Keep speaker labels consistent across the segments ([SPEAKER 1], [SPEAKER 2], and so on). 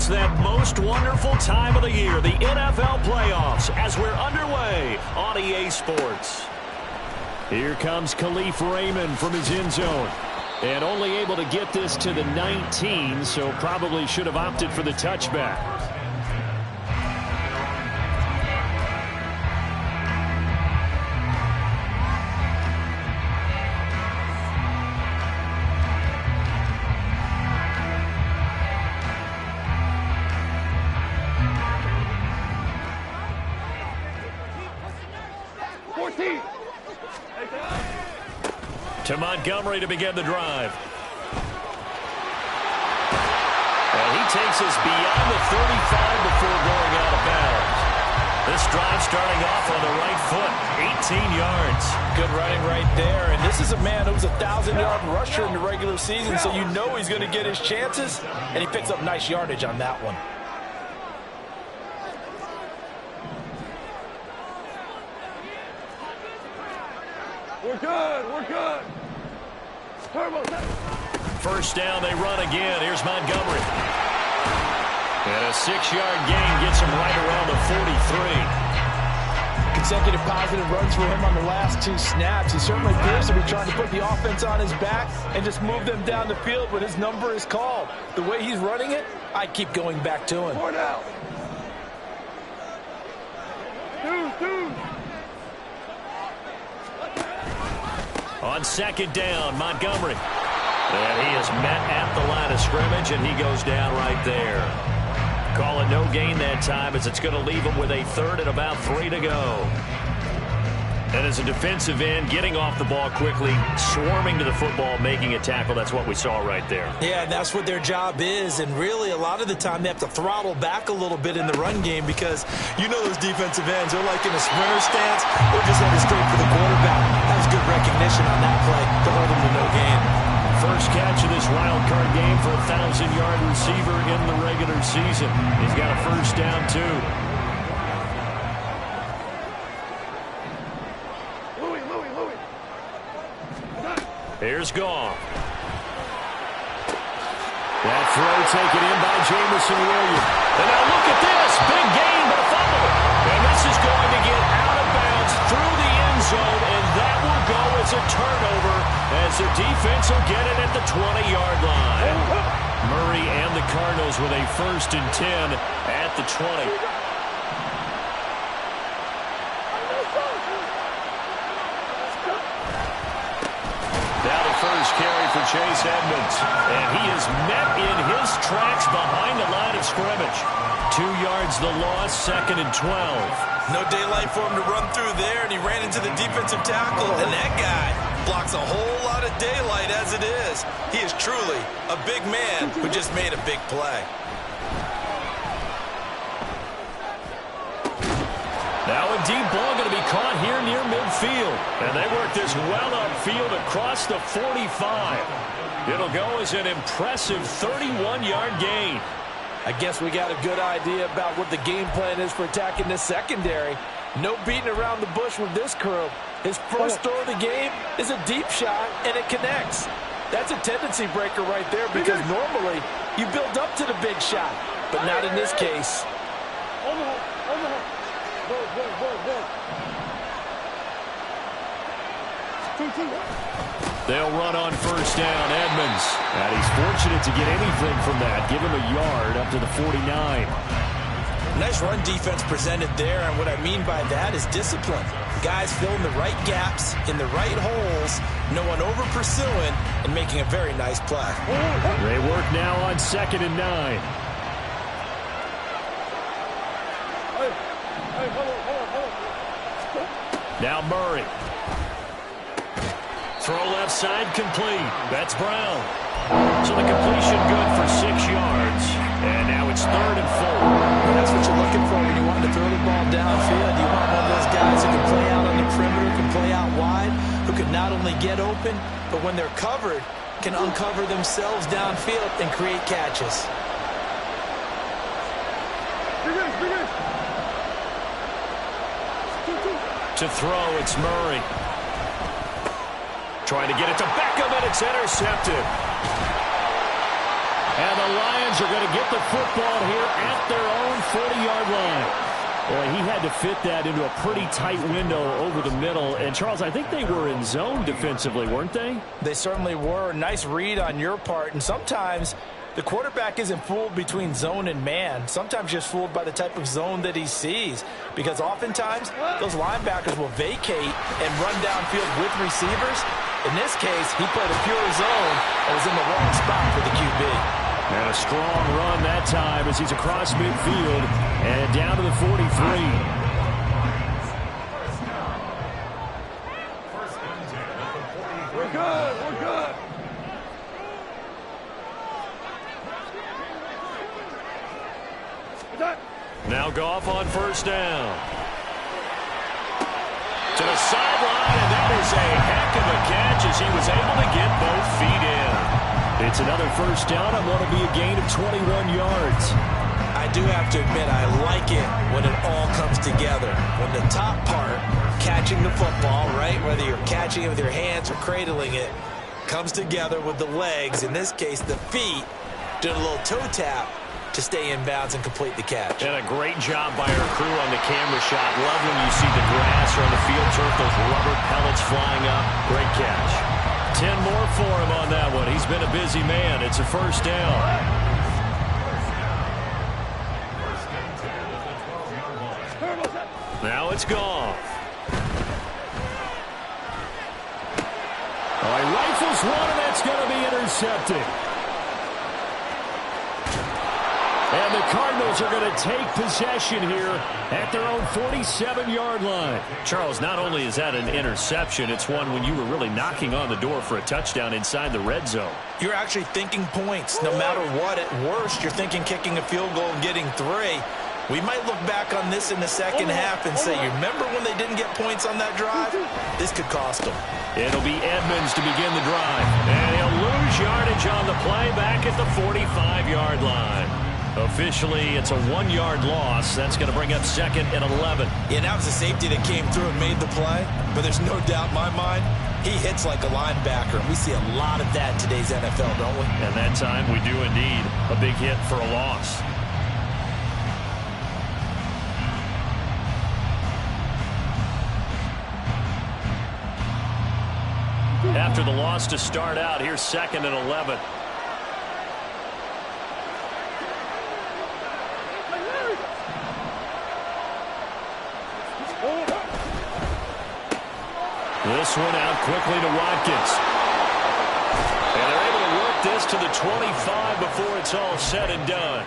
[SPEAKER 1] It's that most wonderful time of the year, the NFL playoffs, as we're underway on EA Sports. Here comes Khalif Raymond from his end zone. And only able to get this to the 19, so probably should have opted for the touchback. To Montgomery to begin the drive. And he takes us beyond the 35 before going out of bounds. This drive starting off on the right foot, 18 yards.
[SPEAKER 2] Good running right there. And this is a man who was a 1,000-yard rusher in the regular season, so you know he's going to get his chances, and he picks up nice yardage on that one.
[SPEAKER 3] We're good. We're good.
[SPEAKER 1] First down, they run again. Here's Montgomery. And a 6-yard gain gets him right around the 43.
[SPEAKER 2] Consecutive positive runs for him on the last 2 snaps. He certainly appears to be trying to put the offense on his back and just move them down the field when his number is called. The way he's running it, I keep going back to him.
[SPEAKER 3] 4 down. 2.
[SPEAKER 1] On second down, Montgomery. And he is met at the line of scrimmage, and he goes down right there. Call it no gain that time, as it's going to leave him with a 3rd and about 3 to go. And as a defensive end, getting off the ball quickly, swarming to the football, making a tackle, that's what we saw right there.
[SPEAKER 2] Yeah, that's what their job is, and really a lot of the time they have to throttle back a little bit in the run game because you know those defensive ends, they're like in a sprinter stance or just headed straight for the quarterback. That was good recognition on that play to hold him to no gain.
[SPEAKER 1] First catch of this wild card game for a 1,000-yard receiver in the regular season. He's got a first down, too. Here's Goff. That throw taken in by Jameson Williams. And now look at this. Big gain, but a fumble. And this is going to get out of bounds through the end zone, and that will go as a turnover as the defense will get it at the 20-yard line. Murray and the Cardinals with a 1st and 10 at the 20. First carry for Chase Edmonds. And he is met in his tracks behind the line of scrimmage. 2 yards the loss, 2nd and 12.
[SPEAKER 2] No daylight for him to run through there, and he ran into the defensive tackle. And that guy blocks a whole lot of daylight as it is. He is truly a big man who just made a big play.
[SPEAKER 1] Now a deep ball going to be caught here near midfield. And they work this well upfield across the 45. It'll go as an impressive 31-yard gain.
[SPEAKER 2] I guess we got a good idea about what the game plan is for attacking this secondary. No beating around the bush with this crew. His first throw of the game is a deep shot, and it connects. That's a tendency breaker right there because normally you build up to the big shot, but not in this case.
[SPEAKER 1] They'll run on first down, Edmonds. And he's fortunate to get anything from that. Give him a yard up to the 49.
[SPEAKER 2] Nice run defense presented there, and what I mean by that is discipline. Guys filling the right gaps in the right holes, no one over pursuing, and making a very nice play.
[SPEAKER 1] They work now on 2nd and 9. Now Murray. Throw left side complete. That's Brown. So the completion good for 6 yards. And now it's 3rd and 4.
[SPEAKER 2] That's what you're looking for when you want to throw the ball downfield. You want one of those guys who can play out on the perimeter, can play out wide, who can not only get open, but when they're covered, can uncover themselves downfield and create catches.
[SPEAKER 1] To throw, it's Murray. Trying to get it to Beckham, and it's intercepted. And the Lions are going to get the football here at their own 40-yard line. Boy, he had to fit that into a pretty tight window over the middle. And, Charles, I think they were in zone defensively, weren't they?
[SPEAKER 2] They certainly were. Nice read on your part. And sometimes the quarterback isn't fooled between zone and man. Sometimes just fooled by the type of zone that he sees. Because oftentimes, those linebackers will vacate and run downfield with receivers. In this case, he played a pure zone and was in the wrong spot for the QB.
[SPEAKER 1] And a strong run that time as he's across midfield and down to the 43.
[SPEAKER 3] We're good. We're good.
[SPEAKER 1] Now Goff on first down. To the sideline, and that is a heck of a catch as he was able to get both feet in. It's another first down on what will be a gain of 21 yards.
[SPEAKER 2] I do have to admit, I like it when it all comes together. When the top part, catching the football, right, whether you're catching it with your hands or cradling it, comes together with the legs, in this case the feet, doing a little toe tap to stay in bounds and complete the catch.
[SPEAKER 1] And a great job by our crew on the camera shot. Love when you see the grass or on the field turf, those rubber pellets flying up. Great catch. 10 more for him on that one. He's been a busy man. It's a first down. Now it's gone. Oh, he rifles one, and that's going to be intercepted. And the Cardinals are going to take possession here at their own 47-yard line. Charles, not only is that an interception, it's one when you were really knocking on the door for a touchdown inside the red zone.
[SPEAKER 2] You're actually thinking points. No matter what, at worst, you're thinking kicking a field goal and getting 3. We might look back on this in the second half and say, you remember when they didn't get points on that drive? This could cost them.
[SPEAKER 1] It'll be Edmonds to begin the drive. And he'll lose yardage on the play back at the 45-yard line. Officially, it's a 1-yard loss. That's going to bring up second and 11.
[SPEAKER 2] Yeah, that was a safety that came through and made the play. But there's no doubt in my mind, he hits like a linebacker. We see a lot of that in today's NFL, don't we?
[SPEAKER 1] And that time, we do indeed. A big hit for a loss. After the loss to start out, here's second and 11. This one out quickly to Watkins. And they're able to work this to the 25 before it's all said and done.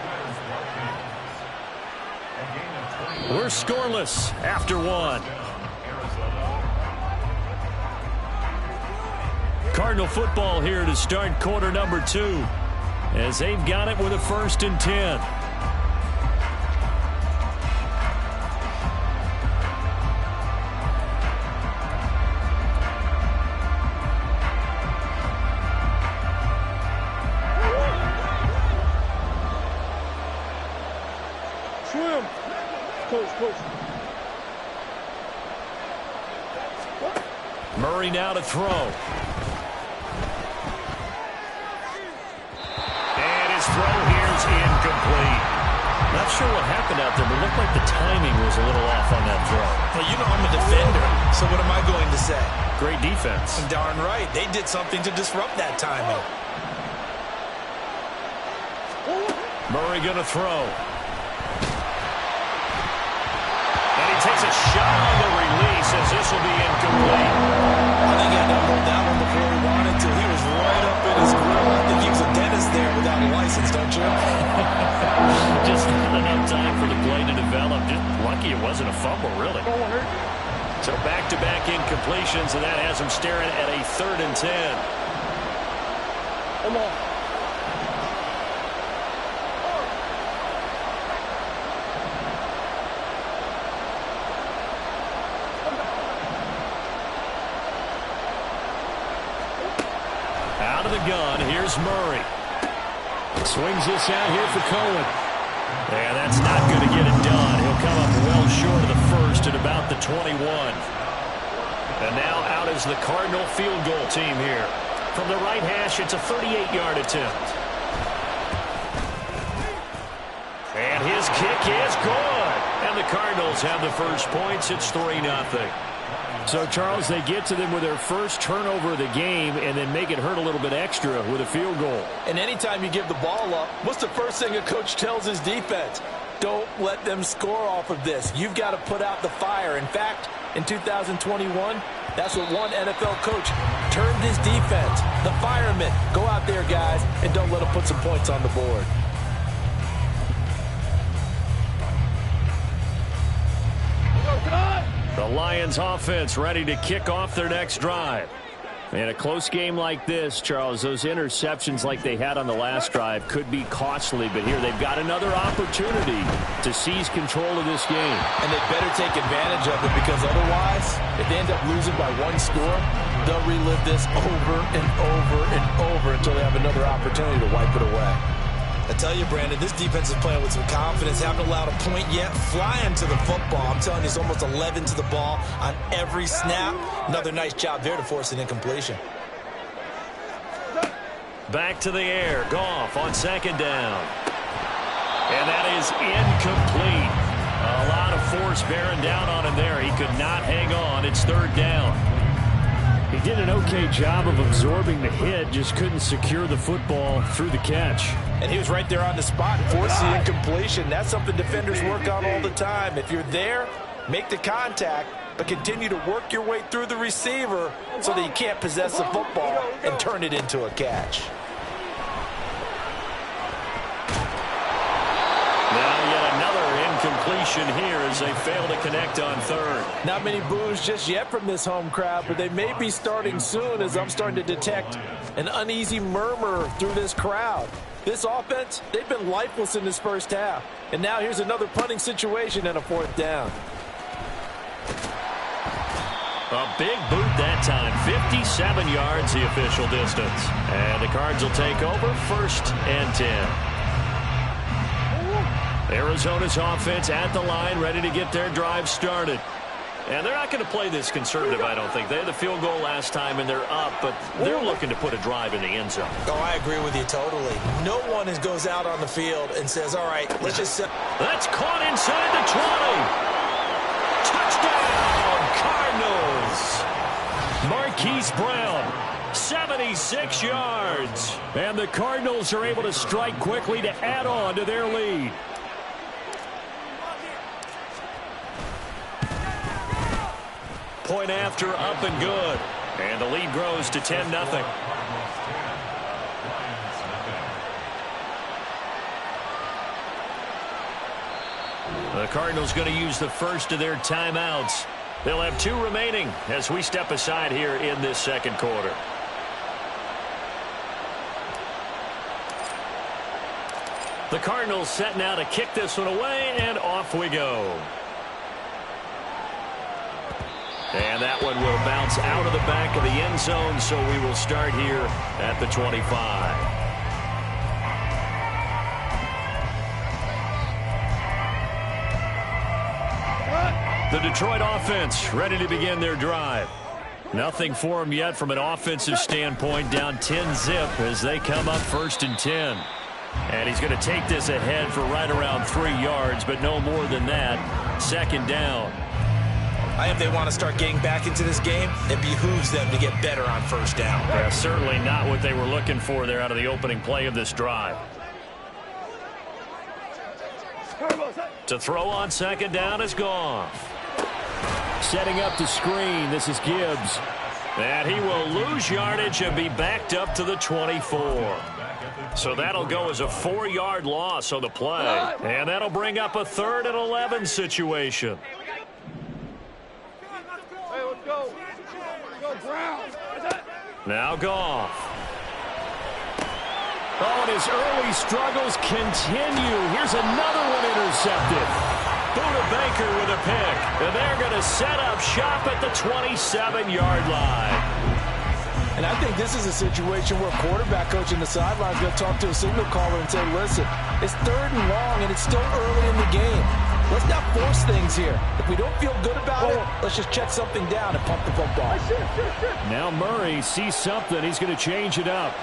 [SPEAKER 1] We're scoreless after one. Cardinal football here to start quarter number 2 as they've got it with a 1st and 10. Murray now to throw. And his throw here is incomplete. Not sure what happened out there, but it looked like the timing was a little off on that throw.
[SPEAKER 2] Well, you know I'm a defender, so what am I going to say?
[SPEAKER 1] Great defense.
[SPEAKER 2] Darn right. They did something to disrupt that timing.
[SPEAKER 1] Murray going to throw. And he takes a shot on the release as this will be incomplete.
[SPEAKER 2] I think he had to hold that one before he wanted to. He was right up in his grill. I think he was a dentist there without a license, don't you?
[SPEAKER 1] Just not enough time for the play to develop. Just lucky it wasn't a fumble, really. So back-to-back incompletions, and that has him staring at a 3rd and 10.
[SPEAKER 3] Come on.
[SPEAKER 1] Out of the gun, here's Murray. Swings this out here for Cohen. And that's not going to get it done. He'll come up well short of the 1st at about the 21. And now out is the Cardinal field goal team here. From the right hash, it's a 38-yard attempt. And his kick is good. And the Cardinals have the first points. It's 3-0.
[SPEAKER 4] So, Charles, they get to them with their first turnover of the game and then make it hurt a little bit extra with a field goal.
[SPEAKER 2] And anytime you give the ball up, what's the first thing a coach tells his defense? Don't let them score off of this. You've got to put out the fire. In fact, in 2021, that's what one NFL coach termed his defense. The firemen. Go out there, guys, and don't let them put some points on the board.
[SPEAKER 1] The Lions offense ready to kick off their next drive.
[SPEAKER 4] In a close game like this, Charles, those interceptions like they had on the last drive could be costly. But here they've got another opportunity to seize control of this game.
[SPEAKER 2] And they better take advantage of it, because otherwise, if they end up losing by one score, they'll relive this over and over and over until they have another opportunity to wipe it away.
[SPEAKER 5] I tell you, Brandon, this defense is playing with some confidence. Haven't allowed a point yet. Flying to the football. I'm telling you, it's almost 11 to the ball on every snap. Another nice job there to force an incompletion.
[SPEAKER 1] Back to the air. Goff on second down. And that is incomplete. A lot of force bearing down on him there. He could not hang on. It's third down.
[SPEAKER 4] He did an okay job of absorbing the hit, just couldn't secure the football through the catch.
[SPEAKER 2] And he was right there on the spot, forced the incompletion. That's something defenders work on all the time. If you're there, make the contact, but continue to work your way through the receiver so that you can't possess the football and turn it into a catch.
[SPEAKER 1] Now yet another incompletion here as they fail to connect on third.
[SPEAKER 2] Not many boos just yet from this home crowd, but they may be starting soon, as I'm starting to detect an uneasy murmur through this crowd. This offense, they've been lifeless in this first half. And now here's another punting situation and a fourth down.
[SPEAKER 1] A big boot that time. 57 yards the official distance. And the Cards will take over, 1st and 10. Arizona's offense at the line, ready to get their drive started. And they're not going to play this conservative, I don't think. They had the field goal last time, and they're up, but they're looking to put a drive in the end zone.
[SPEAKER 5] Oh, I agree with you totally. No one goes out on the field and says, all right, let's just...
[SPEAKER 1] That's caught inside the 20. Touchdown, Cardinals. Marquise Brown, 76 yards.
[SPEAKER 4] And the Cardinals are able to strike quickly to add on to their lead.
[SPEAKER 1] Point after, up and good. And the lead grows to 10-0. The Cardinals going to use the first of their timeouts. They'll have 2 remaining as we step aside here in this second quarter. The Cardinals set now to kick this one away, and off we go. And that one will bounce out of the back of the end zone, so we will start here at the 25. The Detroit offense ready to begin their drive. Nothing for them yet from an offensive standpoint, down 10-zip as they come up 1st and 10. And he's going to take this ahead for right around 3 yards, but no more than that. 2nd down.
[SPEAKER 5] If they want to start getting back into this game, it behooves them to get better on 1st down.
[SPEAKER 1] Yeah, certainly not what they were looking for there out of the opening play of this drive. To throw on 2nd down is Goff.
[SPEAKER 4] Setting up the screen, this is Gibbs.
[SPEAKER 1] And he will lose yardage and be backed up to the 24. So that'll go as a 4-yard loss on the play. And that'll bring up a 3rd and 11 situation. Now Goff.
[SPEAKER 4] Oh, and his early struggles continue. Here's another one intercepted.
[SPEAKER 1] Buda Baker with a pick. And they're going to set up shop at the 27-yard line.
[SPEAKER 2] And I think this is a situation where quarterback coach in the sideline is going to talk to a signal caller and say, listen, it's 3rd and long, and it's still early in the game. Let's not force things here. If we don't feel good about it, let's just check something down and pump the football.
[SPEAKER 4] Now Murray sees something. He's going to change it up.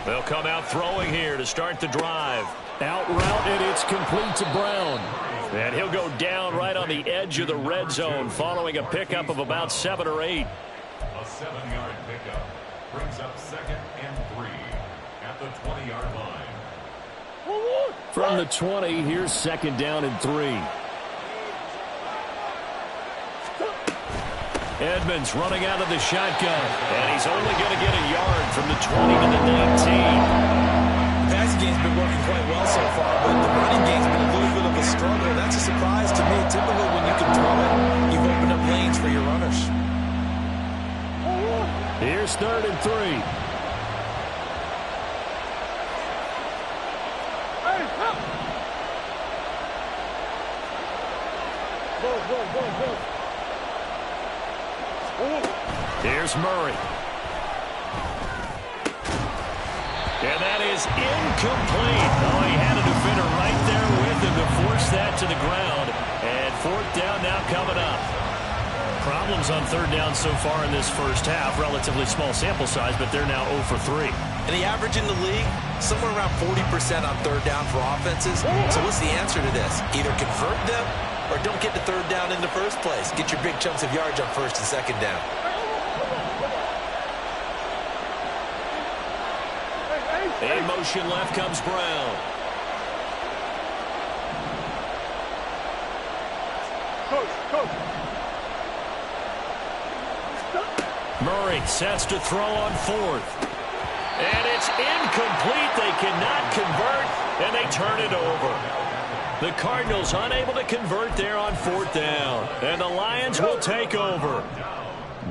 [SPEAKER 1] They'll come out throwing here to start the drive.
[SPEAKER 4] Out route, and it's complete to Brown.
[SPEAKER 1] And he'll go down right on the edge of the red zone following a pickup of about 7 or 8.
[SPEAKER 6] A 7-yard pickup brings up 2nd and 3 at the 20-yard line.
[SPEAKER 4] From the 20, here's 2nd down and 3.
[SPEAKER 1] Edmonds running out of the shotgun, and he's only going to get a yard from the 20 to the 19.
[SPEAKER 5] The passing game's been working quite well so far, but the running game's been a little bit of a struggle. That's a surprise to me. Typically, when you can throw it, you've opened up lanes for your runners.
[SPEAKER 4] Here's 3rd and 3.
[SPEAKER 1] Here's Murray. And that is incomplete. Oh, he had a defender right there with him to force that to the ground. And 4th down now coming up. Problems on 3rd down so far in this first half. Relatively small sample size, but they're now 0 for 3.
[SPEAKER 5] And the average in the league, somewhere around 40% on 3rd down for offenses. So what's the answer to this? Either convert them or don't get the 3rd down in the first place. Get your big chunks of yards on 1st and 2nd down.
[SPEAKER 1] In motion left comes Brown.
[SPEAKER 3] Coach.
[SPEAKER 1] Murray sets to throw on 4th. And it's incomplete. They cannot convert, and they turn it over. The Cardinals unable to convert there on 4th down. And the Lions will take over.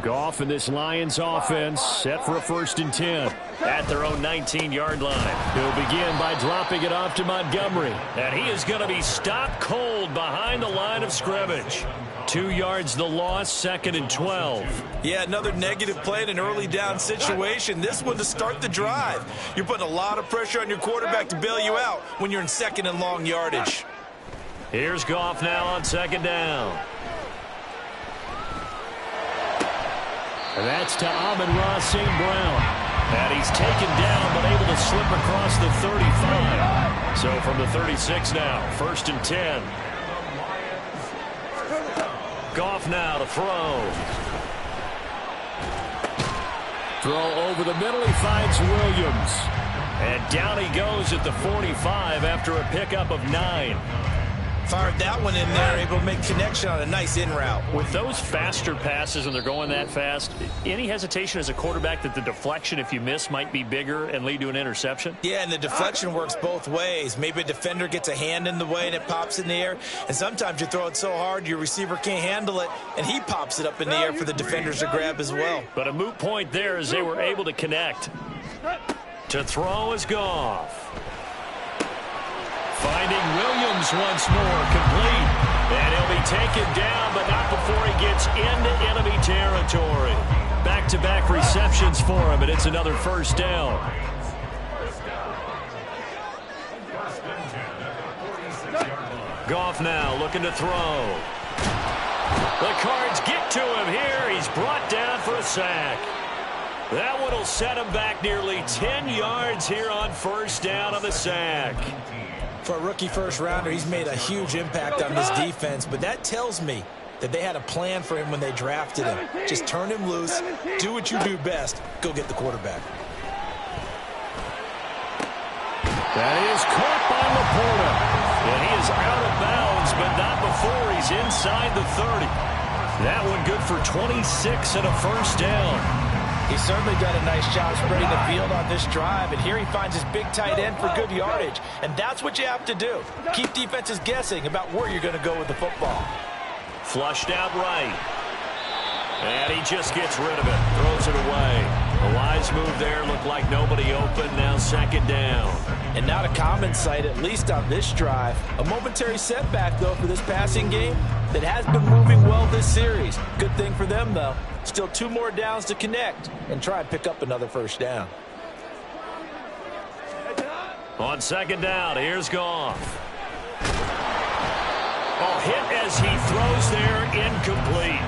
[SPEAKER 4] Goff and this Lions offense set for a 1st and 10.
[SPEAKER 1] At their own 19-yard line.
[SPEAKER 4] He'll begin by dropping it off to Montgomery.
[SPEAKER 1] And he is going to be stopped cold behind the line of scrimmage. 2 yards the loss, 2nd and 12.
[SPEAKER 5] Yeah, another negative play in an early down situation. This one to start the drive. You're putting a lot of pressure on your quarterback to bail you out when you're in 2nd and long yardage.
[SPEAKER 1] Here's Goff now on 2nd down.
[SPEAKER 4] And that's to Amon-Ra St. Brown.
[SPEAKER 1] And he's taken down, but able to slip across the 35. So from the 36 now, 1st and 10. Goff now to throw.
[SPEAKER 4] Throw over the middle. He finds Williams.
[SPEAKER 1] And down he goes at the 45 after a pickup of 9.
[SPEAKER 5] Fired that one in there, able to make connection on a nice in route.
[SPEAKER 1] With those faster passes and they're going that fast, any hesitation as a quarterback that the deflection, if you miss, might be bigger and lead to an interception?
[SPEAKER 5] Yeah, and the deflection works both ways. Maybe a defender gets a hand in the way and it pops in the air. And sometimes you throw it so hard your receiver can't handle it, and he pops it up in the air for the defenders to grab as well.
[SPEAKER 1] But a moot point there as they were able to connect. To throw is Goff. Finding Williams once more, complete. And he'll be taken down, but not before he gets into enemy territory. Back-to-back receptions for him, and it's another 1st down. Goff now looking to throw. The Cards get to him here. He's brought down for a sack. That one will set him back nearly 10 yards here on 1st down on the sack.
[SPEAKER 5] For a rookie first-rounder, he's made a huge impact on this defense, but that tells me that they had a plan for him when they drafted him. Just turn him loose, do what you do best, go get the quarterback.
[SPEAKER 4] That is caught by Laporta.
[SPEAKER 1] And he is out of bounds, but not before he's inside the 30. That one good for 26 and a 1st down.
[SPEAKER 2] He's certainly done a nice job spreading the field on this drive, and here he finds his big tight end for good yardage. And that's what you have to do. Keep defenses guessing about where you're going to go with the football.
[SPEAKER 1] Flushed out right. And he just gets rid of it. Throws it away. A wise move there. Looked like nobody open. Now 2nd down.
[SPEAKER 2] And not a common sight, at least on this drive. A momentary setback, though, for this passing game that has been moving well this series. Good thing for them, though. Still 2 more downs to connect and try and pick up another 1st down.
[SPEAKER 1] On 2nd down, here's Goff. Oh, hit as he throws there, incomplete.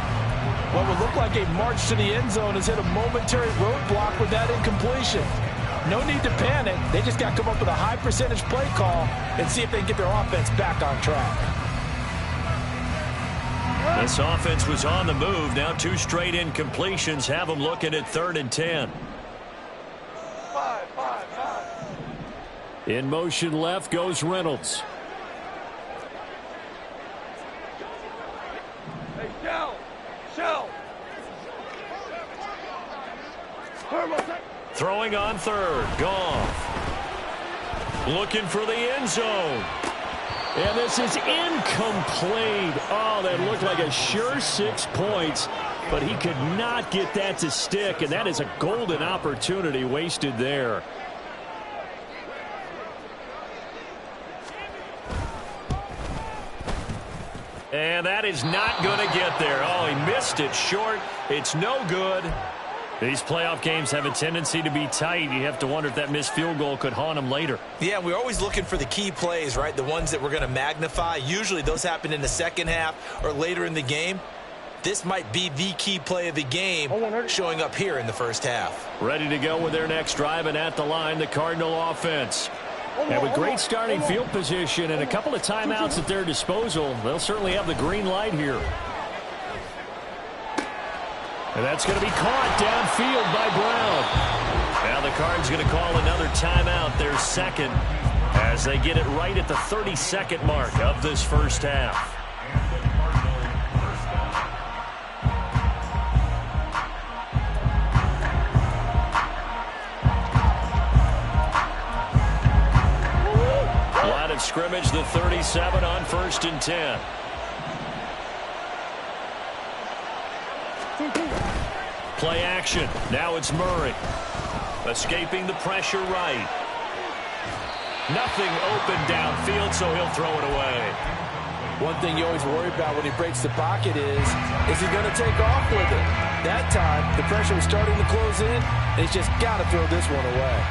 [SPEAKER 2] What would look like a march to the end zone has hit a momentary roadblock with that incompletion. No need to panic. They just got to come up with a high percentage play call and see if they can get their offense back on track.
[SPEAKER 1] This offense was on the move. Now 2 straight incompletions have them looking at 3rd and 10.
[SPEAKER 4] In motion left goes Reynolds.
[SPEAKER 3] Hey, Shell.
[SPEAKER 1] Throwing on 3rd. Goff. Looking for the end zone.
[SPEAKER 4] And this is incomplete. Oh, that looked like a sure 6 points, but he could not get that to stick, and that is a golden opportunity wasted there.
[SPEAKER 1] And that is not going to get there. Oh, he missed it short. It's no good. These playoff games have a tendency to be tight. You have to wonder if that missed field goal could haunt him later.
[SPEAKER 5] Yeah, we're always looking for the key plays, right? The ones that we're going to magnify. Usually those happen in the second half or later in the game. This might be the key play of the game showing up here in the first half.
[SPEAKER 1] Ready to go with their next drive, and at the line, the Cardinal offense.
[SPEAKER 4] And with great starting field position and a couple of timeouts at their disposal, they'll certainly have the green light here. And that's going to be caught downfield by Brown.
[SPEAKER 1] Now the Cards going to call another timeout, their second, as they get it right at the 32nd mark of this first half. Line of scrimmage, the 37 on 1st and 10. Play action. Now it's Murray. Escaping the pressure right. Nothing open downfield, so he'll throw it away.
[SPEAKER 2] One thing you always worry about when he breaks the pocket is he going to take off with it? That time, the pressure was starting to close in, and he's just got to throw this one away.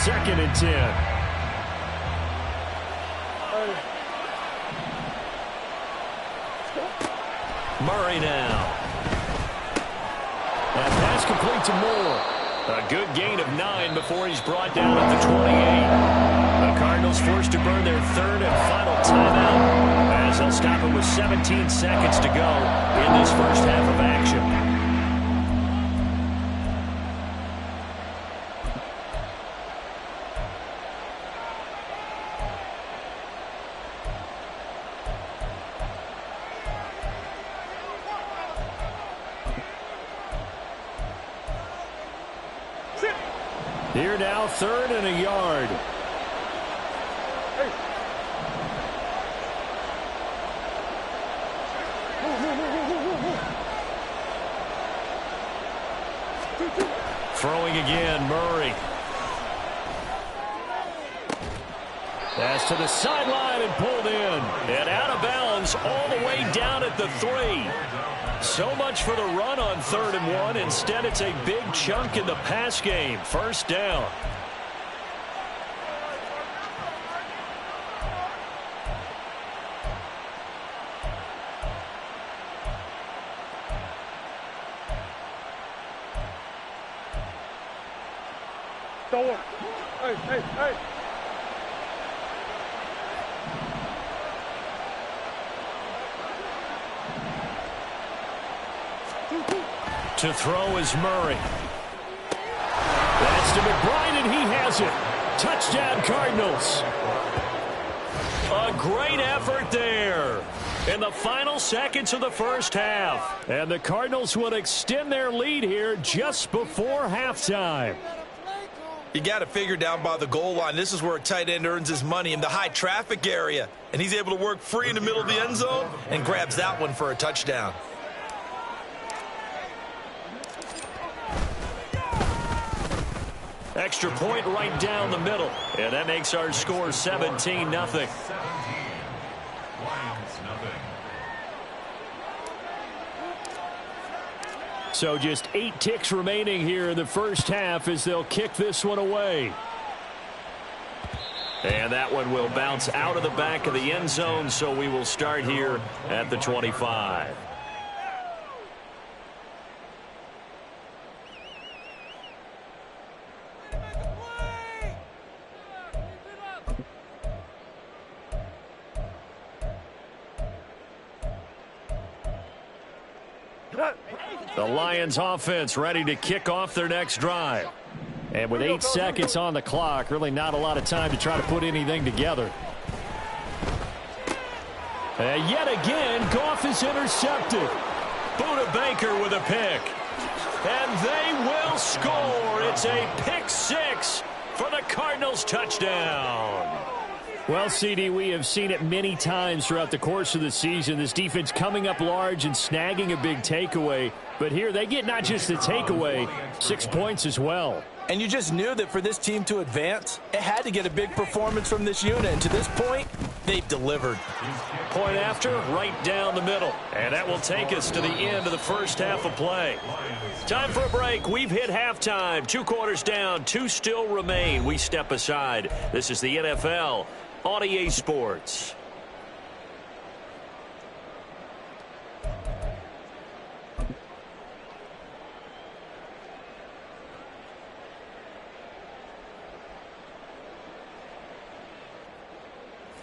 [SPEAKER 4] 2nd and 10.
[SPEAKER 1] Murray now.
[SPEAKER 4] That pass complete to Moore.
[SPEAKER 1] A good gain of 9 before he's brought down at the 28. The Cardinals forced to burn their 3rd and final timeout as they'll stop it with 17 seconds to go in this first half of action.
[SPEAKER 4] Here now, 3rd and a yard.
[SPEAKER 1] Throwing again, Murray.
[SPEAKER 4] Pass to the sideline and pulled in.
[SPEAKER 1] And out of bounds all the way down at the 3. So much for the run on 3rd and 1. Instead, it's a big chunk in the pass game. First down.
[SPEAKER 3] Don't worry. Hey.
[SPEAKER 1] To throw is Murray.
[SPEAKER 4] That's to McBride, and he has it. Touchdown, Cardinals.
[SPEAKER 1] A great effort there in the final seconds of the first half.
[SPEAKER 4] And the Cardinals will extend their lead here just before halftime.
[SPEAKER 5] You got to figure down by the goal line. This is where a tight end earns his money, in the high traffic area. And he's able to work free in the middle of the end zone and grabs that one for a touchdown.
[SPEAKER 1] Extra point right down the middle. And that makes our score 17-0.
[SPEAKER 4] So just 8 ticks remaining here in the first half as they'll kick this one away.
[SPEAKER 1] And that one will bounce out of the back of the end zone, so we will start here at the 25. The Lions offense ready to kick off their next drive.
[SPEAKER 4] And with 8 seconds on the clock, really not a lot of time to try to put anything together. And yet again, Goff is intercepted.
[SPEAKER 1] Budda Baker with a pick. And they will score. It's a pick 6 for the Cardinals touchdown.
[SPEAKER 4] Well, CD, we have seen it many times throughout the course of the season. This defense coming up large and snagging a big takeaway. But here they get not just the takeaway, 6 points as well.
[SPEAKER 2] And you just knew that for this team to advance, it had to get a big performance from this unit. And to this point, they've delivered.
[SPEAKER 1] Point after, right down the middle. And that will take us to the end of the first half of play. Time for a break. We've hit halftime. 2 quarters down, 2 still remain. We step aside. This is the NFL on EA Sports.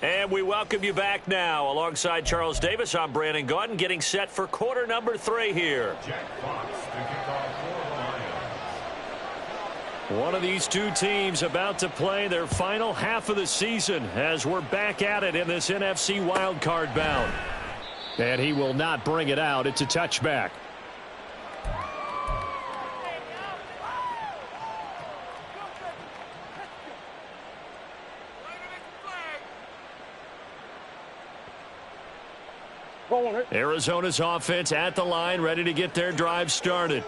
[SPEAKER 1] And we welcome you back now. Alongside Charles Davis, I'm Brandon Gaudin, getting set for quarter number 3 here.
[SPEAKER 6] Jack Fox to kick off for the Lions.
[SPEAKER 1] One of these 2 teams about to play their final half of the season as we're back at it in this NFC wildcard bout.
[SPEAKER 4] And he will not bring it out. It's a touchback.
[SPEAKER 1] Arizona's offense at the line, ready to get their drive started.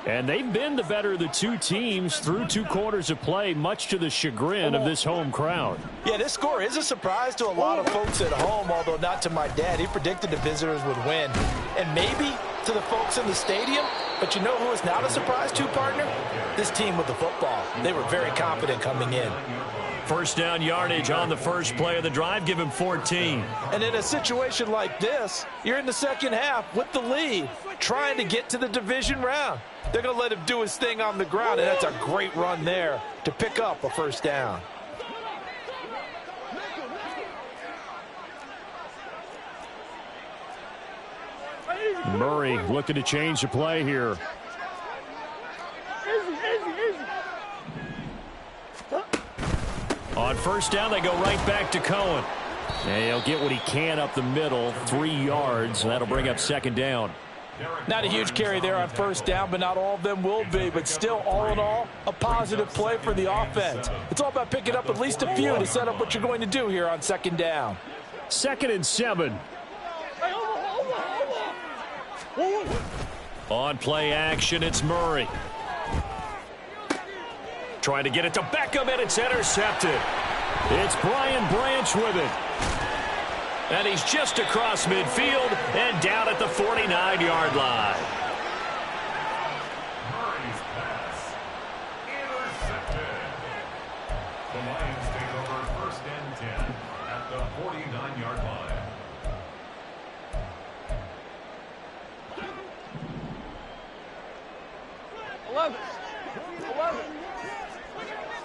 [SPEAKER 4] And they've been the better of the 2 teams through 2 quarters of play, much to the chagrin of this home crowd.
[SPEAKER 2] Yeah, this score is a surprise to a lot of folks at home, although not to my dad. He predicted the visitors would win. And maybe to the folks in the stadium, but you know who is not a surprise to, partner? This team with the football. They were very confident coming in.
[SPEAKER 1] First down yardage on the first play of the drive. Give him 14.
[SPEAKER 2] And in a situation like this, you're in the second half with the lead, trying to get to the division round. They're going to let him do his thing on the ground, and that's a great run there to pick up a first down.
[SPEAKER 4] Murray looking to change the play here.
[SPEAKER 1] On first down, they go right back to Cohen.
[SPEAKER 4] And he'll get what he can up the middle, 3 yards, and that'll bring up second down.
[SPEAKER 2] Not a huge carry there on first down, but not all of them will be. But still, all in all, a positive play for the offense. It's all about picking up at least a few to set up what you're going to do here on second down.
[SPEAKER 4] 2nd and 7.
[SPEAKER 1] On play action, it's Murray. Trying to get it to Beckham, and it's intercepted.
[SPEAKER 4] It's Brian Branch with it.
[SPEAKER 1] And he's just across midfield and down at the 49-yard line.
[SPEAKER 6] Murray's pass intercepted. The Lions take over first and 10 at the 49-yard line.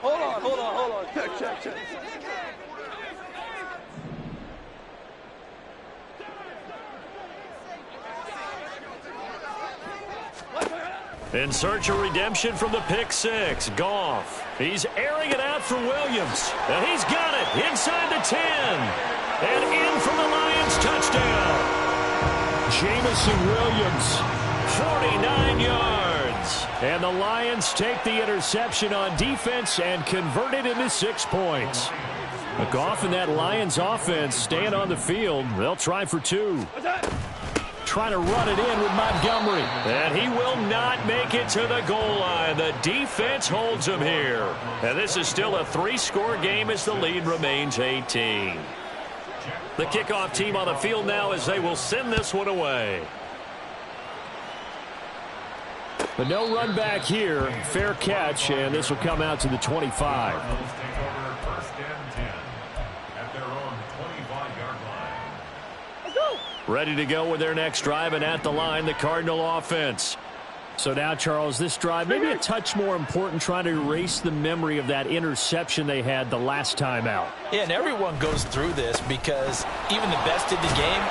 [SPEAKER 3] Hold on. Check.
[SPEAKER 1] In search of redemption from the pick 6. Goff. He's airing it out for Williams. And he's got it inside the 10. And in for the Lions touchdown.
[SPEAKER 4] Jameson Williams.
[SPEAKER 1] 49 yards.
[SPEAKER 4] And the Lions take the interception on defense and convert it into 6 points. Goff and that Lions offense staying on the field. They'll try for 2. Trying to run it in with Montgomery.
[SPEAKER 1] And he will not make it to the goal line. The defense holds him here. And this is still a 3-score game as the lead remains 18. The kickoff team on the field now as they will send this one away.
[SPEAKER 4] But no run back here. Fair catch, and this will come out to the 25.
[SPEAKER 6] Cardinals take over first and 10 at their own 25-yard line.
[SPEAKER 1] Ready to go with their next drive, and at the line, the Cardinal offense.
[SPEAKER 4] So now, Charles, this drive maybe a touch more important, trying to erase the memory of that interception they had the last time out.
[SPEAKER 2] Yeah, and everyone goes through this because even the best in the game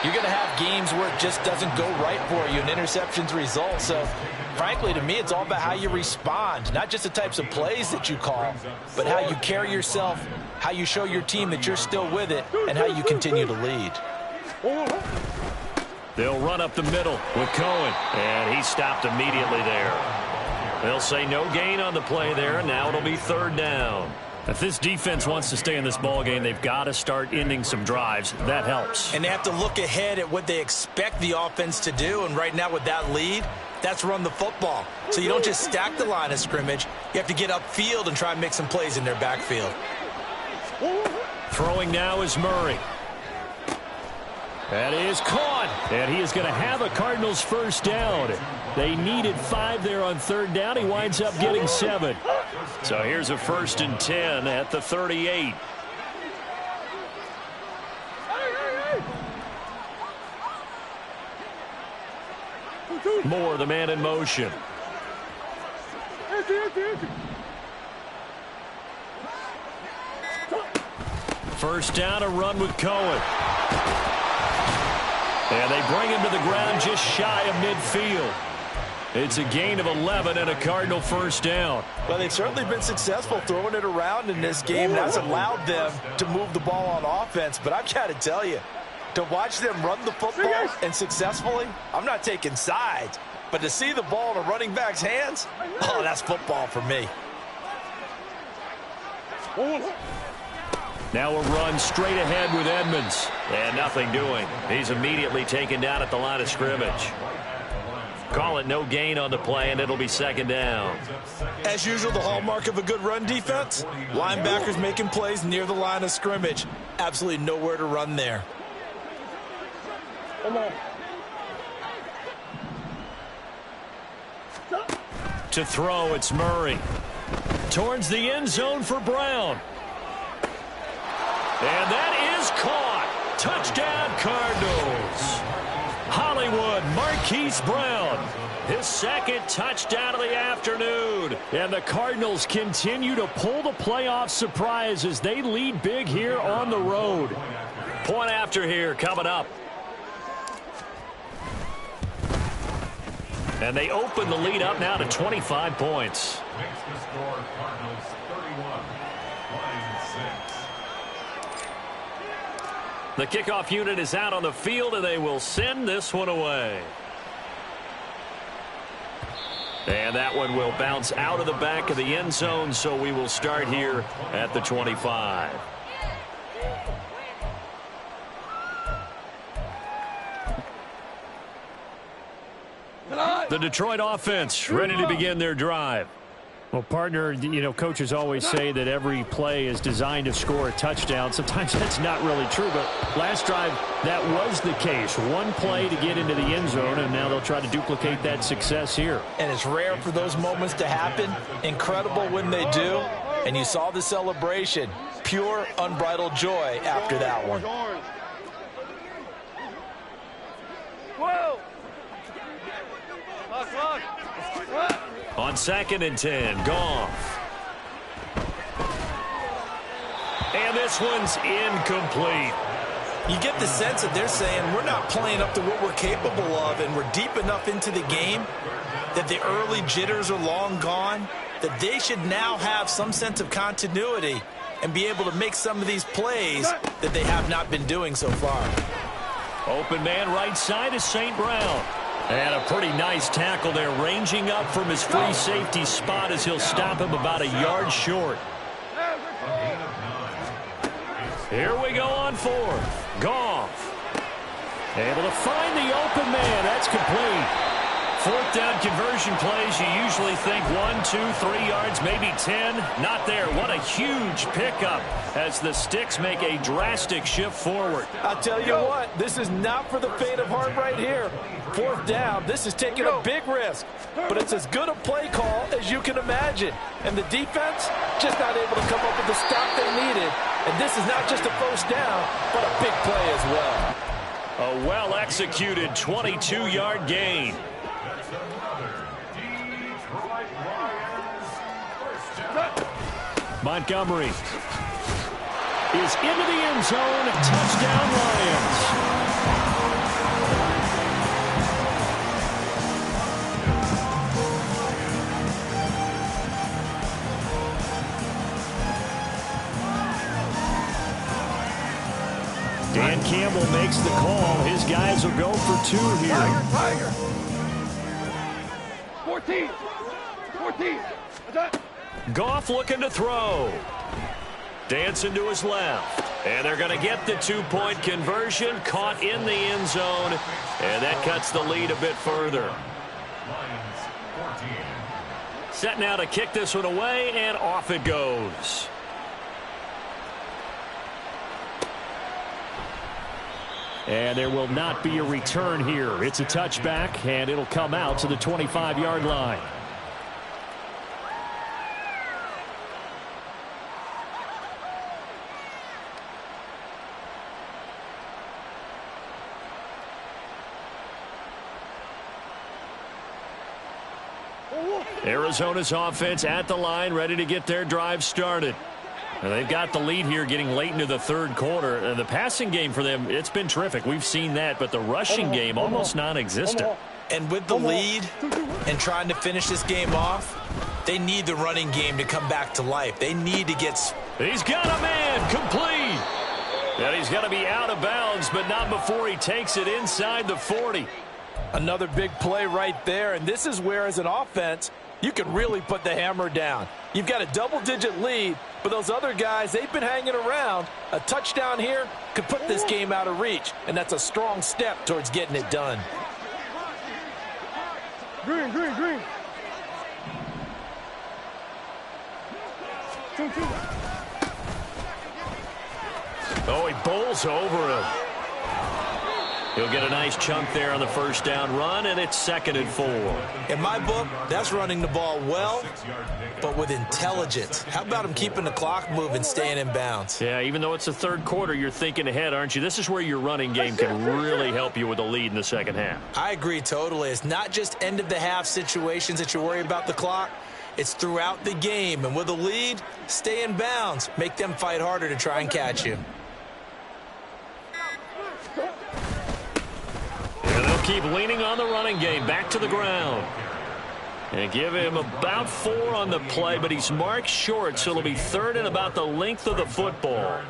[SPEAKER 2] You're going to have games where it just doesn't go right for you, and interceptions result. So, frankly, to me, it's all about how you respond, not just the types of plays that you call, but how you carry yourself, how you show your team that you're still with it, and how you continue to lead.
[SPEAKER 1] They'll run up the middle with Cohen, and he stopped immediately there. They'll say no gain on the play there, and now it'll be third down. If this defense wants to stay in this ballgame, they've got to start ending some drives. That helps.
[SPEAKER 5] And they have to look ahead at what they expect the offense to do. And right now with that lead, that's run the football. So you don't just stack the line of scrimmage. You have to get upfield and try and make some plays in their backfield.
[SPEAKER 1] Throwing now is Murray. That is caught. And he is going to have a Cardinals first down. They needed 5 there on third down. He winds up getting 7. So here's a 1st and 10 at the 38. Moore, the man in motion. First down, a run with Cohen. And they bring him to the ground just shy of midfield. It's a gain of 11 and a Cardinal first down.
[SPEAKER 2] Well, they've certainly been successful throwing it around in this game. That's allowed them to move the ball on offense. But I've got to tell you, to watch them run the football and successfully, I'm not taking sides. But to see the ball in a running back's hands, oh, that's football for me.
[SPEAKER 1] Now a run straight ahead with Edmonds. And nothing doing. He's immediately taken down at the line of scrimmage. Call it no gain on the play, and it'll be second down.
[SPEAKER 2] As usual, the hallmark of a good run defense, linebackers making plays near the line of scrimmage. Absolutely nowhere to run there.
[SPEAKER 3] Come on.
[SPEAKER 1] To throw, it's Murray. Towards the end zone for Brown. And that is caught. Touchdown, Cardinals. Hollywood, Marquise Brown. His second touchdown of the afternoon. And the Cardinals continue to pull the playoff surprise as they lead big here on the road. Point after here coming up. And they open the lead up now to 25 points.
[SPEAKER 6] Makes the score Cardinals 31, Lions 6.
[SPEAKER 1] The kickoff unit is out on the field, and they will send this one away. And that one will bounce out of the back of the end zone, so we will start here at the 25. The Detroit offense ready to begin their drive.
[SPEAKER 4] Well, partner, you know, coaches always say that every play is designed to score a touchdown. Sometimes that's not really true, but last drive, that was the case. One play to get into the end zone, and now they'll try to duplicate that success here.
[SPEAKER 2] And it's rare for those moments to happen. Incredible when they do. And you saw the celebration. Pure, unbridled joy after that one.
[SPEAKER 3] Whoa! Look.
[SPEAKER 1] On 2nd and 10, Goff. And this one's incomplete.
[SPEAKER 5] You get the sense that they're saying we're not playing up to what we're capable of, and we're deep enough into the game that the early jitters are long gone, that they should now have some sense of continuity and be able to make some of these plays that they have not been doing so far.
[SPEAKER 1] Open man right side is St. Brown. And a pretty nice tackle there, ranging up from his free safety spot as he'll stop him about a yard short. Here we go on 4th. Goff. Able to find the open man. That's complete. 4th down conversion plays, you usually think 1, 2, 3 yards, maybe 10. Not there. What a huge pickup as the Sticks make a drastic shift forward.
[SPEAKER 2] I'll tell you what, this is not for the faint of heart right here. 4th down, this is taking a big risk. But it's as good a play call as you can imagine. And the defense just not able to come up with the stop they needed. And this is not just a first down, but a big play as well.
[SPEAKER 1] A well-executed 22-yard gain. Montgomery is into the end zone. Touchdown, Lions.
[SPEAKER 4] Dan Campbell makes the call. His guys will go for 2 here.
[SPEAKER 3] Tiger. 14.
[SPEAKER 1] Goff looking to throw. Dancing to his left. And they're going to get the 2-point conversion. Caught in the end zone. And that cuts the lead a bit further.
[SPEAKER 6] Lions 14.
[SPEAKER 1] Set now to kick this one away, and off it goes.
[SPEAKER 4] And there will not be a return here. It's a touchback, and it'll come out to the 25-yard line. Arizona's offense at the line, ready to get their drive started. And they've got the lead here getting late into the third quarter. The passing game for them, it's been terrific. We've seen that, but the rushing game almost non-existent.
[SPEAKER 5] And with the lead and trying to finish this game off, they need the running game to come back to life. They need to get...
[SPEAKER 1] He's got a man complete. And he's going to be out of bounds, but not before he takes it inside the 40.
[SPEAKER 2] Another big play right there, and this is where, as an offense, you can really put the hammer down. You've got a double-digit lead, but those other guys, they've been hanging around. A touchdown here could put this game out of reach, and that's a strong step towards getting it done.
[SPEAKER 3] Green.
[SPEAKER 1] Oh, he bowls over him. He'll get a nice chunk there on the first down run, and it's 2nd and 4.
[SPEAKER 5] In my book, that's running the ball well, but with intelligence. How about him keeping the clock moving, staying in bounds?
[SPEAKER 1] Yeah, even though it's the third quarter, you're thinking ahead, aren't you? This is where your running game can really help you with the lead in the second half.
[SPEAKER 5] I agree totally. It's not just end-of-the-half situations that you worry about the clock. It's throughout the game. And with a lead, stay in bounds. Make them fight harder to try and catch you.
[SPEAKER 1] And they'll keep leaning on the running game. Back to the ground. And give him about 4 on the play, but he's marked short, so it'll be 3rd and about the length of the football.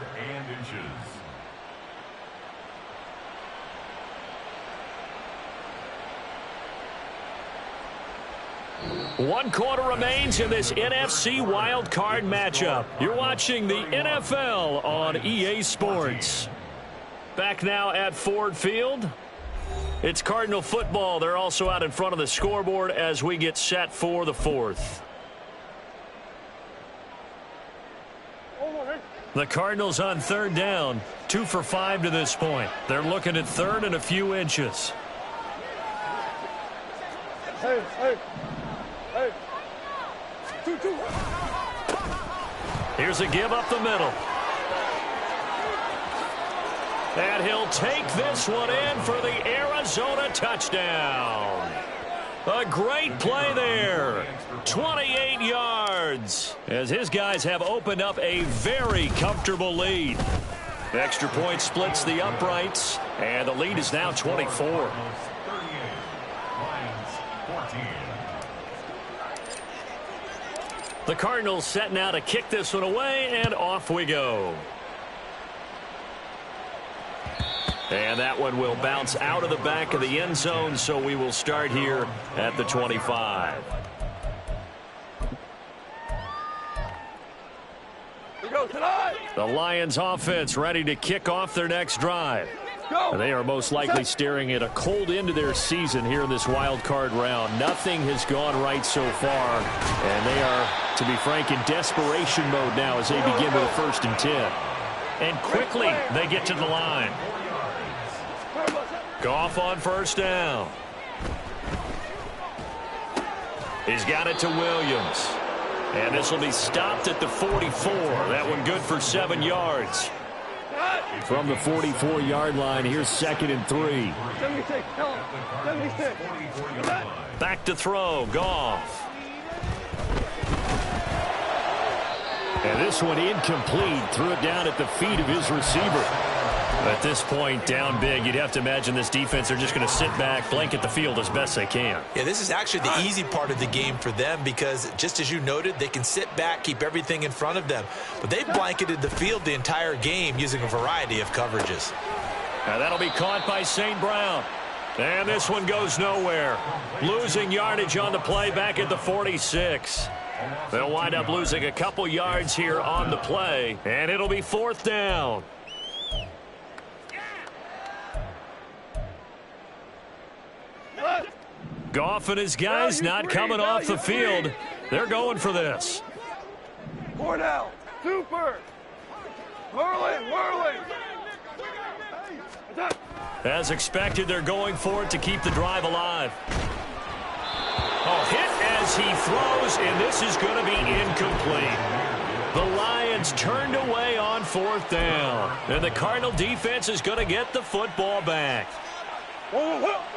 [SPEAKER 1] One quarter remains in this NFC Wild Card matchup. You're watching the NFL on EA Sports. Back now at Ford Field. It's Cardinal football. They're also out in front of the scoreboard as we get set for the 4th. The Cardinals on 3rd down. 2 for 5 to this point. They're looking at 3rd and a few inches.
[SPEAKER 3] Hey. 2.
[SPEAKER 1] Here's a give up the middle. And he'll take this one in for the Arizona touchdown. A great play there. 28 yards. As his guys have opened up a very comfortable lead. Extra point splits the uprights. And the lead is now 24. The Cardinals set now to kick this one away, and off we go. And that one will bounce out of the back of the end zone, so we will start here at the 25.
[SPEAKER 3] We go tonight.
[SPEAKER 1] The Lions offense ready to kick off their next drive. And they are most likely staring at a cold end of their season here in this wild card round. Nothing has gone right so far, and they are, to be frank, in desperation mode now as they begin with a 1st and 10. And quickly they get to the line. Goff on 1st down. He's got it to Williams. And this will be stopped at the 44. That one good for 7 yards.
[SPEAKER 4] From the 44-yard line, here's 2nd and 3.
[SPEAKER 3] 76. 76.
[SPEAKER 1] Back to throw. Goff.
[SPEAKER 4] And this one incomplete. Threw it down at the feet of his receiver.
[SPEAKER 1] At this point, down big, you'd have to imagine this defense are just going to sit back, blanket the field as best they can.
[SPEAKER 5] Yeah, this is actually the easy part of the game for them because, just as you noted, they can sit back, keep everything in front of them. But they've blanketed the field the entire game using a variety of coverages.
[SPEAKER 1] And that'll be caught by St. Brown. And this one goes nowhere. Losing yardage on the play back at the 46. They'll wind up losing a couple yards here on the play, and it'll be 4th down. Goff and his guys not coming off the field. They're going for this.
[SPEAKER 3] 4 down. Super. Whirling.
[SPEAKER 1] As expected, they're going for it to keep the drive alive. Oh, hit as he throws, and this is going to be incomplete. The Lions turned away on 4th down, and the Cardinal defense is going to get the football back.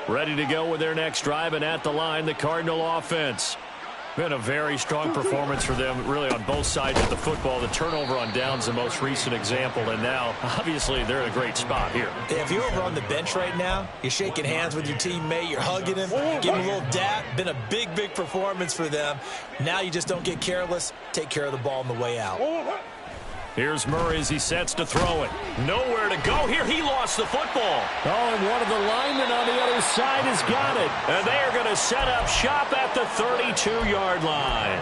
[SPEAKER 1] Ready to go with their next drive, and at the line, the Cardinal offense. Been a very strong performance for them, really, on both sides of the football. The turnover on downs, the most recent example, and now, obviously, they're in a great spot here.
[SPEAKER 5] Yeah, if you're over on the bench right now, you're shaking hands with your teammate, you're hugging him, giving him a little dap. Been a big performance for them. Now you just don't get careless. Take care of the ball on the way out.
[SPEAKER 1] Here's Murray as he sets to throw it. Nowhere to go here. He lost the football.
[SPEAKER 4] Oh, and one of the linemen on the other side has got it.
[SPEAKER 1] And they are going to set up shop at the 32-yard line.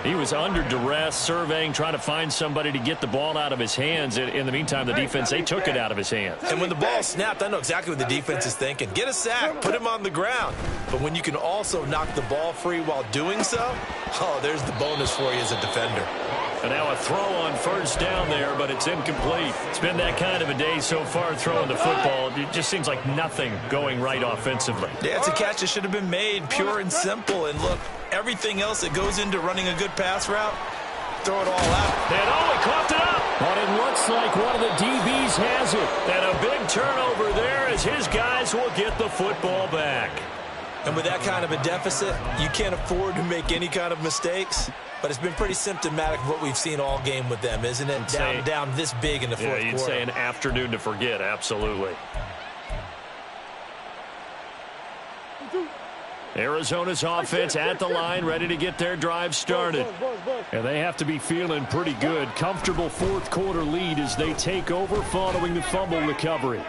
[SPEAKER 1] He was under duress, surveying, trying to find somebody to get the ball out of his hands. In the meantime, the defense, they took it out of his hands.
[SPEAKER 5] And when the ball snapped, I know exactly what the defense is thinking. Get a sack, put him on the ground. But when you can also knock the ball free while doing so, oh, there's the bonus for you as a defender.
[SPEAKER 1] And now a throw on 1st down there, but it's incomplete. It's been that kind of a day so far throwing the football. It just seems like nothing going right offensively.
[SPEAKER 5] Yeah, it's a catch that should have been made, pure and simple. And look, everything else that goes into running a good pass route, throw it all out.
[SPEAKER 1] And he caught it up.
[SPEAKER 4] But it looks like one of the DBs has it.
[SPEAKER 1] And a big turnover there as his guys will get the football back.
[SPEAKER 5] And with that kind of a deficit, you can't afford to make any kind of mistakes. But it's been pretty symptomatic of what we've seen all game with them, isn't it? Down this big in the fourth quarter.
[SPEAKER 1] Yeah, you'd say an afternoon to forget, absolutely. Arizona's offense at the line, ready to get their drive started.
[SPEAKER 4] And they have to be feeling pretty good. Comfortable 4th quarter lead as they take over following the fumble recovery.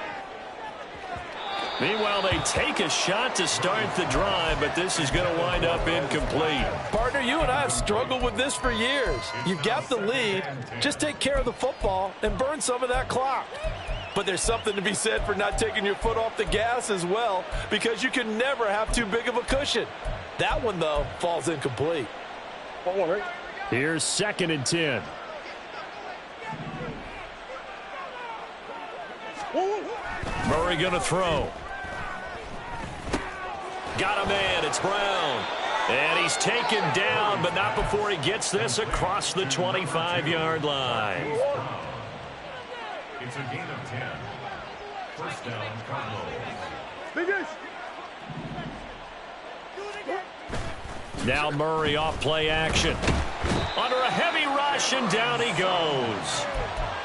[SPEAKER 1] Meanwhile, they take a shot to start the drive, but this is going to wind up incomplete.
[SPEAKER 2] Partner, you and I have struggled with this for years. You've got the lead. Just take care of the football and burn some of that clock. But there's something to be said for not taking your foot off the gas as well, because you can never have too big of a cushion. That one, though, falls incomplete.
[SPEAKER 4] Here's 2nd and 10.
[SPEAKER 1] Murray going to throw. Got a man. It's Brown. And he's taken down, but not before he gets this across the 25-yard line.
[SPEAKER 6] It's a gain of 10. 1st down, Cardinals.
[SPEAKER 1] Now Murray off play action. Under a heavy rush, and down he goes.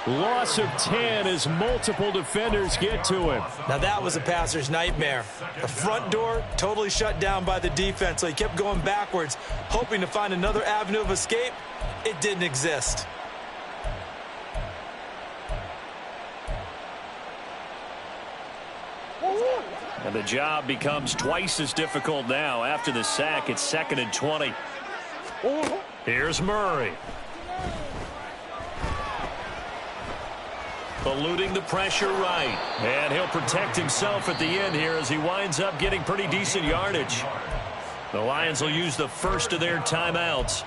[SPEAKER 4] Loss of 10 as multiple defenders get to him.
[SPEAKER 5] Now that was a passer's nightmare. The front door totally shut down by the defense, so he kept going backwards, hoping to find another avenue of escape. It didn't exist.
[SPEAKER 1] And the job becomes twice as difficult now. After the sack, it's 2nd and 20. Here's Murray. Eluding the pressure right. And he'll protect himself at the end here as he winds up getting pretty decent yardage. The Lions will use the first of their timeouts.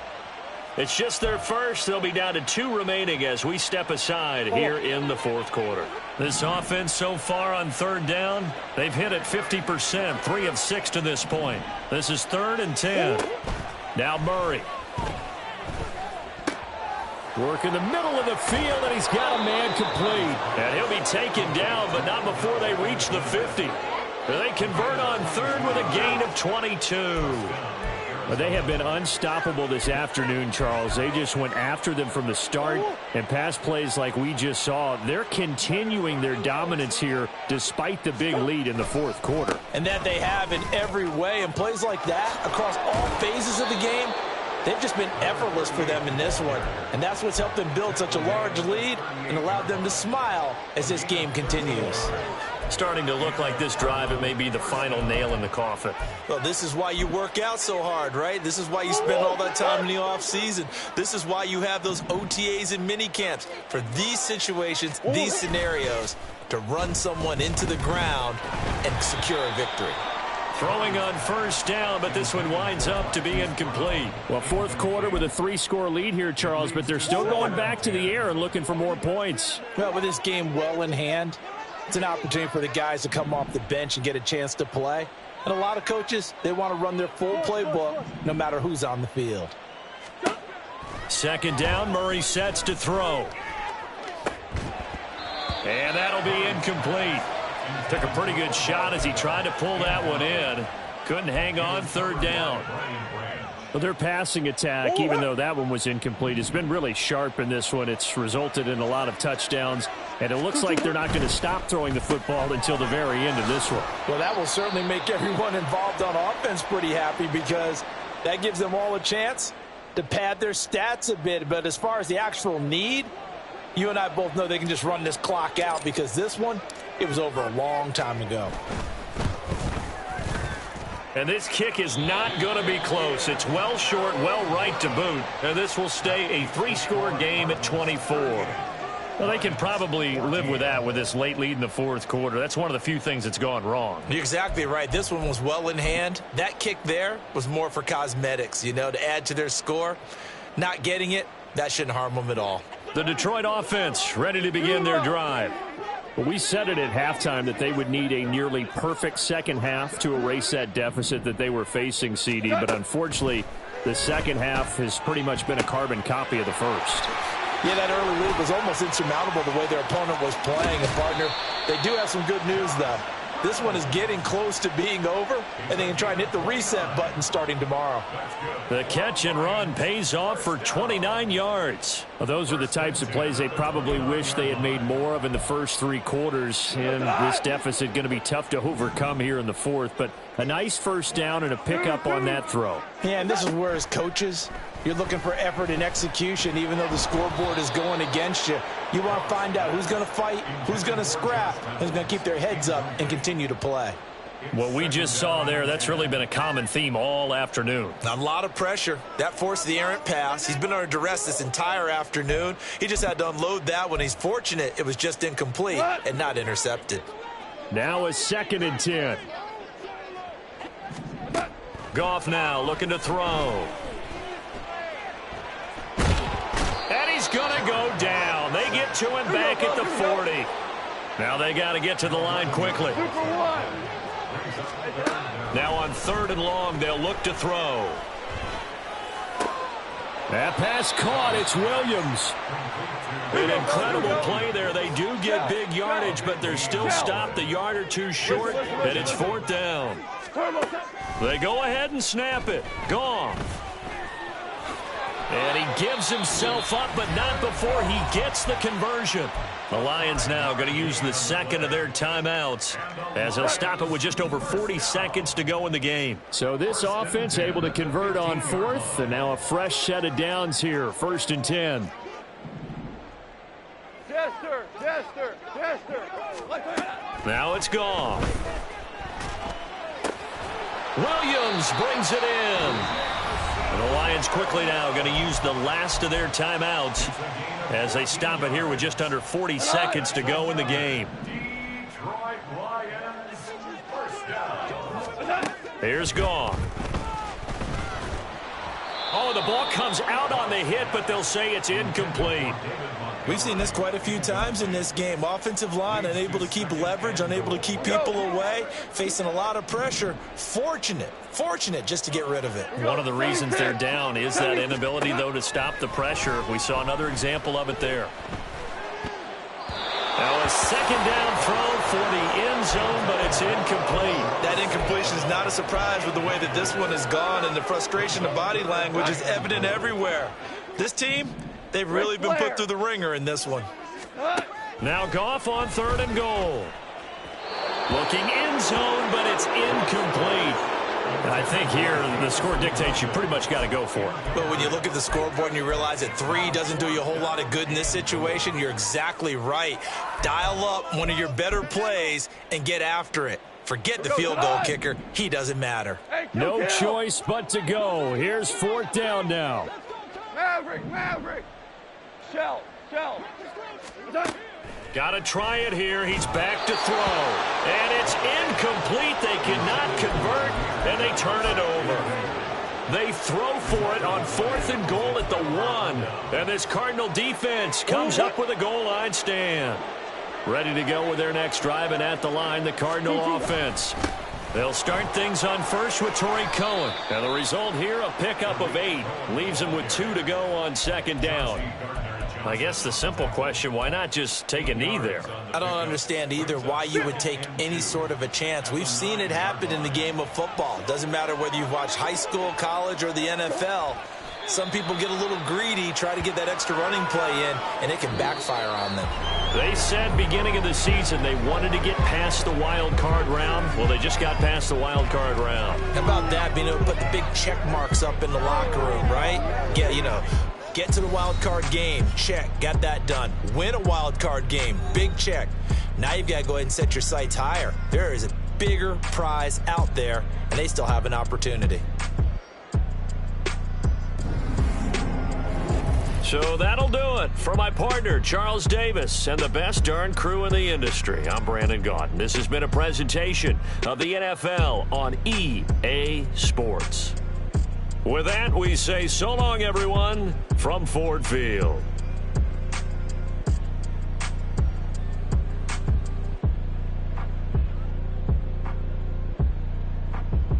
[SPEAKER 1] It's just their first. They'll be down to 2 remaining as we step aside here in the 4th quarter. This offense so far on 3rd down, they've hit it 50%, 3 of 6 to this point. This is 3rd and 10. Now Murray.
[SPEAKER 4] Work in the middle of the field, and he's got a man complete.
[SPEAKER 1] And he'll be taken down, but not before they reach the 50. They convert on 3rd with a gain of 22.
[SPEAKER 4] But they have been unstoppable this afternoon, Charles. They just went after them from the start, and pass plays like we just saw, they're continuing their dominance here despite the big lead in the 4th quarter.
[SPEAKER 2] And that they have in every way, and plays like that across all phases of the game, they've just been effortless for them in this one. And that's what's helped them build such a large lead and allowed them to smile as this game continues.
[SPEAKER 1] starting to look like this drive, it may be the final nail in the coffin.
[SPEAKER 5] Well, this is why you work out so hard, right? This is why you spend all that time in the offseason. This is why you have those OTAs and mini camps for these situations, these scenarios, to run someone into the ground and secure a victory.
[SPEAKER 1] Throwing on first down, but this one winds up to be incomplete.
[SPEAKER 4] Well, fourth quarter with a 3-score lead here, Charles, but they're still going back to the air and looking for more points.
[SPEAKER 2] Well, with this game well in hand, it's an opportunity for the guys to come off the bench and get a chance to play. And a lot of coaches, they want to run their full playbook no matter who's on the field.
[SPEAKER 1] Second down, Murray sets to throw. And that'll be incomplete. Took a pretty good shot as he tried to pull that one in. Couldn't hang on third down.
[SPEAKER 4] Well, their passing attack, even though that one was incomplete, has been really sharp in this one. It's resulted in a lot of touchdowns, and it looks like they're not going to stop throwing the football until the very end of this one.
[SPEAKER 2] Well, that will certainly make everyone involved on offense pretty happy because that gives them all a chance to pad their stats a bit. But as far as the actual need, you and I both know they can just run this clock out because this one, it was over a long time ago.
[SPEAKER 1] And this kick is not going to be close. It's well short, well right to boot. And this will stay a 3-score game at 24. Well, they can probably live with that with this late lead in the fourth quarter. That's one of the few things that's gone wrong.
[SPEAKER 5] You're exactly right. This one was well in hand. That kick there was more for cosmetics, you know, to add to their score. Not getting it, that shouldn't harm them at all.
[SPEAKER 1] The Detroit offense ready to begin their drive.
[SPEAKER 4] Well, we said it at halftime that they would need a nearly perfect second half to erase that deficit that they were facing, CD. But unfortunately, the second half has pretty much been a carbon copy of the first.
[SPEAKER 2] Yeah, that early lead was almost insurmountable the way their opponent was playing. And, partner, they do have some good news, though. This one is getting close to being over, and they can try and hit the reset button starting tomorrow.
[SPEAKER 1] The catch and run pays off for 29 yards.
[SPEAKER 4] Well, those are the types of plays they probably wish they had made more of in the first 3 quarters. And this deficit going to be tough to overcome here in the fourth. But a nice first down and a pickup on that throw.
[SPEAKER 2] Yeah, and this is where, as coaches, you're looking for effort and execution, even though the scoreboard is going against you. You want to find out who's going to fight, who's going to scrap, who's going to keep their heads up and continue to play.
[SPEAKER 1] What we just saw there, that's really been a common theme all afternoon.
[SPEAKER 5] A lot of pressure. That forced the errant pass. He's been under duress this entire afternoon. He just had to unload that one. He's fortunate it was just incomplete and not intercepted.
[SPEAKER 4] Now a 2nd and 10.
[SPEAKER 1] Goff now looking to throw. And he's going to go down. They get to him back at the 40. Now they got to get to the line quickly. Now on 3rd and long, they'll look to throw.
[SPEAKER 4] That pass caught. It's Williams.
[SPEAKER 1] An incredible play there. They do get big yardage, but they're still stopped a yard or two short, and it's 4th down. They go ahead and snap it. Goff. And he gives himself up, but not before he gets the conversion. The Lions now going to use the 2nd of their timeouts as they'll stop it with just over 40 seconds to go in the game.
[SPEAKER 4] So this offense able to convert on 4th, and now a fresh set of downs here. 1st and 10.
[SPEAKER 1] Now it's gone. Williams brings it in. And the Lions quickly now going to use the last of their timeouts as they stop it here with just under 40 seconds to go in the game. Here's Goff. Oh, the ball comes out on the hit, but they'll say it's incomplete.
[SPEAKER 5] We've seen this quite a few times in this game. Offensive line unable to keep leverage, unable to keep people away, facing a lot of pressure. Fortunate just to get rid of it.
[SPEAKER 1] One of the reasons they're down is that inability, though, to stop the pressure. We saw another example of it there. Now a 2nd down throw for the end zone, but it's incomplete.
[SPEAKER 5] That incompletion is not a surprise with the way that this one has gone, and the frustration of body language is evident everywhere. This team, they've really been put through the ringer in this one.
[SPEAKER 1] Now Goff on 3rd and goal. Looking end zone, but it's incomplete. I think here the score dictates you pretty much got to go for it.
[SPEAKER 5] But when you look at the scoreboard and you realize that 3 doesn't do you a whole lot of good in this situation, you're exactly right. Dial up one of your better plays and get after it. Forget the field goal kicker. He doesn't matter.
[SPEAKER 4] No choice but to go. Here's 4th down now.
[SPEAKER 3] Maverick. Shell.
[SPEAKER 1] Got to try it here. He's back to throw. And it's incomplete. They cannot convert, and they turn it over. They throw for it on 4th and goal at the 1. And this Cardinal defense comes up with a goal line stand. Ready to go with their next drive, and at the line, the Cardinal offense. They'll start things on first with Torrey Cohen. And the result here, a pickup of 8. Leaves them with 2 to go on 2nd down. I guess the simple question, why not just take a knee there?
[SPEAKER 5] I don't understand either why you would take any sort of a chance. We've seen it happen in the game of football. Doesn't matter whether you've watched high school, college, or the NFL. Some people get a little greedy, try to get that extra running play in, and it can backfire on them.
[SPEAKER 1] They said beginning of the season they wanted to get past the wild card round. Well, they just got past the wild card round.
[SPEAKER 5] How about that, being able to put the big check marks up in the locker room, right? Get to the wild card game, check, got that done. Win a wild card game, big check. Now you've got to go ahead and set your sights higher. There is a bigger prize out there, and they still have an opportunity.
[SPEAKER 1] So that'll do it for my partner, Charles Davis, and the best darn crew in the industry. I'm Brandon Gaudin. This has been a presentation of the NFL on EA Sports. With that, we say so long, everyone, from Ford Field.